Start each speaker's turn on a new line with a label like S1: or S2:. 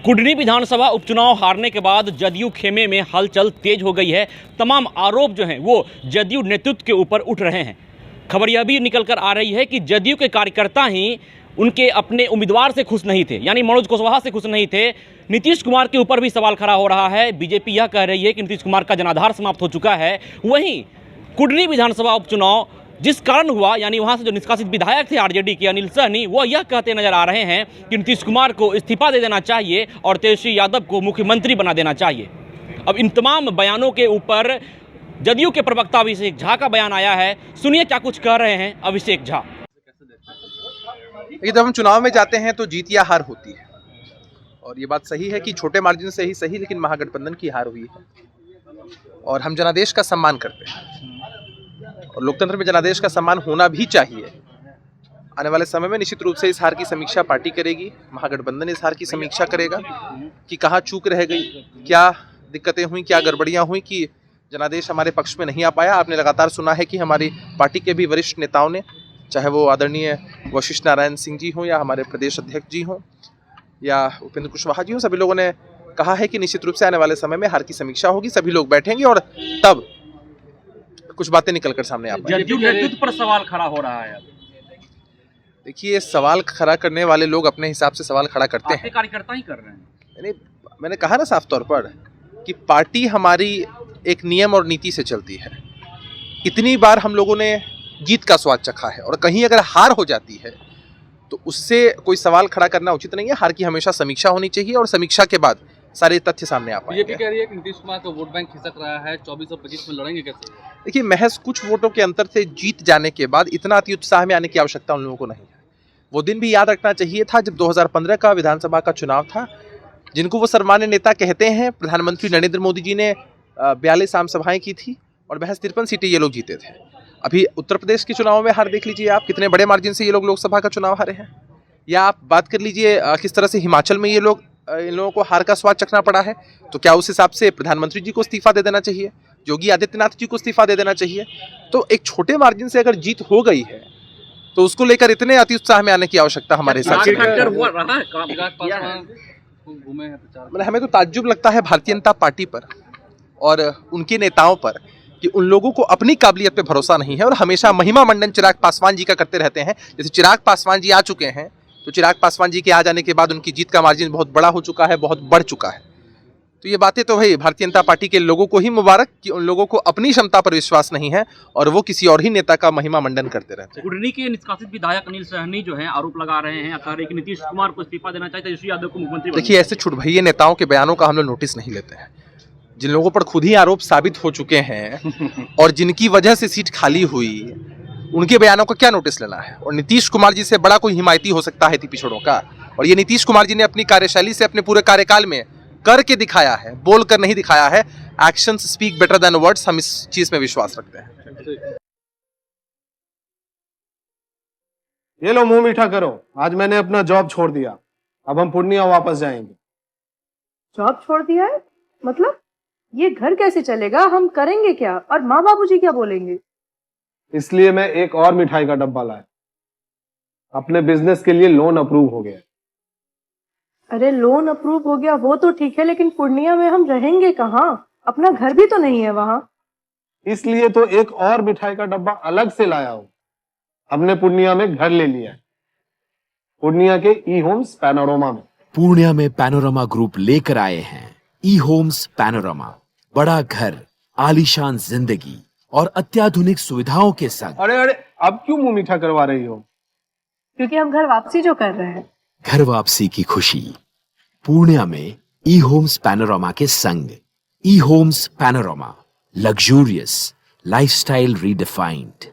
S1: कुडनी विधानसभा उपचुनाव हारने के बाद जदयू खेमे में हलचल तेज हो गई है। तमाम आरोप जो हैं वो जदयू नेतृत्व के ऊपर उठ रहे हैं। खबर यह भी निकल कर आ रही है कि जदयू के कार्यकर्ता ही उनके अपने उम्मीदवार से खुश नहीं थे, यानी मनोज कुशवाहा से खुश नहीं थे। नीतीश कुमार के ऊपर भी सवाल खड़ा हो रहा है। बीजेपी यह कह रही है कि नीतीश कुमार का जनाधार समाप्त हो चुका है। वहीं कुडनी विधानसभा उपचुनाव जिस कारण हुआ, यानी वहां से जो निष्कासित विधायक थे आरजेडी के अनिल सहनी, वो यह कहते नजर आ रहे हैं कि नीतीश कुमार को इस्तीफा दे देना चाहिए और तेजस्वी यादव को मुख्यमंत्री बना देना चाहिए। अब इन तमाम बयानों के ऊपर जदयू के प्रवक्ता अभिषेक झा का बयान आया है। सुनिए क्या कुछ कह रहे हैं अभिषेक झा।
S2: जब हम चुनाव में जाते हैं तो जीत या हार होती है, और ये बात सही है कि छोटे मार्जिन से ही सही, लेकिन महागठबंधन की हार हुई है। और हम जनादेश का सम्मान करते हैं और लोकतंत्र में जनादेश का सम्मान होना भी चाहिए। आने वाले समय में निश्चित रूप से इस हार की समीक्षा पार्टी करेगी, महागठबंधन इस हार की समीक्षा करेगा कि कहाँ चूक रह गई, क्या दिक्कतें हुई, क्या गड़बड़ियाँ हुई कि जनादेश हमारे पक्ष में नहीं आ पाया। आपने लगातार सुना है कि हमारी पार्टी के भी वरिष्ठ नेताओं ने, चाहे वो आदरणीय वशिष्ठ नारायण सिंह जी हों या हमारे प्रदेश अध्यक्ष जी हों या उपेंद्र कुशवाहा जी हों, सभी लोगों ने कहा है कि निश्चित रूप से आने वाले समय में हार की समीक्षा होगी। सभी लोग बैठेंगे और तब कुछ बातें निकलकर सामने आ पाएंगी।
S1: जदयू नेतृत्व पर सवाल खड़ा हो रहा है।
S2: देखिए, सवाल खड़ा करने वाले लोग अपने हिसाब से सवाल खड़ा करते हैं,
S1: कार्यकर्ता ही कर रहे हैं।
S2: यानी मैंने कहा ना साफ तौर पर कि पार्टी हमारी एक नियम और नीति से चलती है। इतनी बार हम लोगों ने जीत का स्वाद चखा है, और कहीं अगर हार हो जाती है तो उससे कोई सवाल खड़ा करना उचित नहीं है। हार की हमेशा समीक्षा होनी चाहिए और समीक्षा के बाद सारे तथ्य सामने आ पाएंगे।
S3: बीजेपी कह रही है कि नीतीश कुमार का वोट बैंक खिसक रहा है, 24 और 25 में लड़ेंगे कैसे?
S2: देखिए, महज कुछ वोटों के अंतर से जीत जाने के बाद इतना अति उत्साह में आने की आवश्यकता उन लोगों को नहीं है। वो दिन भी याद रखना चाहिए था जब 2015 का विधानसभा का चुनाव था, जिनको वो सर्वमान्य नेता कहते हैं। प्रधानमंत्री नरेंद्र मोदी जी ने 42 आम सभाएं की थी और महज 53 सीटें ये लोग जीते थे। अभी उत्तर प्रदेश के चुनाव में हार देख लीजिए आप, कितने बड़े मार्जिन से ये लोग लोकसभा का चुनाव हारे हैं। या आप बात कर लीजिए किस तरह से हिमाचल में ये लोग, इन लोगों को हार का स्वाद चखना पड़ा है। तो क्या उस हिसाब से प्रधानमंत्री जी को इस्तीफा दे देना चाहिए, योगी आदित्यनाथ जी को इस्तीफा दे देना चाहिए? तो एक छोटे मार्जिन से अगर जीत हो गई है तो उसको लेकर इतने अति उत्साह में आने की आवश्यकता हमारे हिसाब से मतलब हमें तो ताज्जुब लगता है भारतीय जनता पार्टी पर और उनके नेताओं पर कि उन लोगों को अपनी काबिलियत पे भरोसा नहीं है और हमेशा महिमा मंडन चिराग पासवान जी का करते रहते हैं। जैसे चिराग पासवान जी आ चुके हैं तो चिराग पासवान जी के आ जाने के बाद उनकी जीत का मार्जिन बहुत बड़ा हो चुका है, बहुत बढ़ चुका है। तो ये बातें तो भाई भारतीय जनता पार्टी के लोगों को ही मुबारक कि उन लोगों को अपनी क्षमता पर विश्वास नहीं है और वो किसी और ही नेता का महिमा मंडन करते रहते हैं।
S1: कुडनी के निष्कासित विधायक अनिल सहनी जो है आरोप लगा रहे हैं, कह रहे हैं कि नीतीश कुमार को इस्तीफा देना चाहिए, तेजस्वी यादव को मुख्यमंत्री।
S2: देखिए, ऐसे छुटभइये नेताओं के बयानों का हम लोग नोटिस नहीं लेते हैं। जिन लोगों पर खुद ही आरोप साबित हो चुके हैं और जिनकी वजह से सीट खाली हुई, उनके बयानों का क्या नोटिस लेना है? और नीतीश कुमार जी से बड़ा कोई हिमायती हो सकता है पिछड़ों का? और ये नीतीश कुमार जी ने अपनी कार्यशैली से अपने पूरे कार्यकाल में करके दिखाया है, बोल कर नहीं दिखाया है। Actions speak better than words, हम इस चीज में विश्वास रखते हैं।
S4: ये लो मुंह मीठा करो, आज मैंने अपना जॉब छोड़ दिया, अब हम पूर्णिया वापस जाएंगे।
S5: जॉब छोड़ दिया है? मतलब ये घर कैसे चलेगा? हम करेंगे क्या? और माँ बाबूजी क्या बोलेंगे?
S4: इसलिए मैं एक और मिठाई का डब्बा लाया। अपने बिजनेस के लिए लोन अप्रूव हो गया।
S5: अरे लोन अप्रूव हो गया वो तो ठीक है, लेकिन पूर्णिया में हम रहेंगे कहाँ? अपना घर भी तो नहीं है वहाँ।
S4: इसलिए तो एक और मिठाई का डब्बा अलग से लाया हूँ। हमने पूर्णिया में घर ले लिया है, पूर्णिया के ई होम्स पैनोरमा में।
S6: पूर्णिया में पैनोरमा ग्रुप लेकर आए हैं ई होम्स पैनोरमा। बड़ा घर, आलीशान जिंदगी और अत्याधुनिक सुविधाओं के संग।
S4: अरे अरे, अब क्यों मुंह मीठा करवा रही हो?
S5: क्योंकि हम घर वापसी जो कर रहे हैं।
S6: घर वापसी की खुशी पूर्णिया में ई होम्स पैनोरमा के संग। E Homes Panorama, luxurious lifestyle redefined.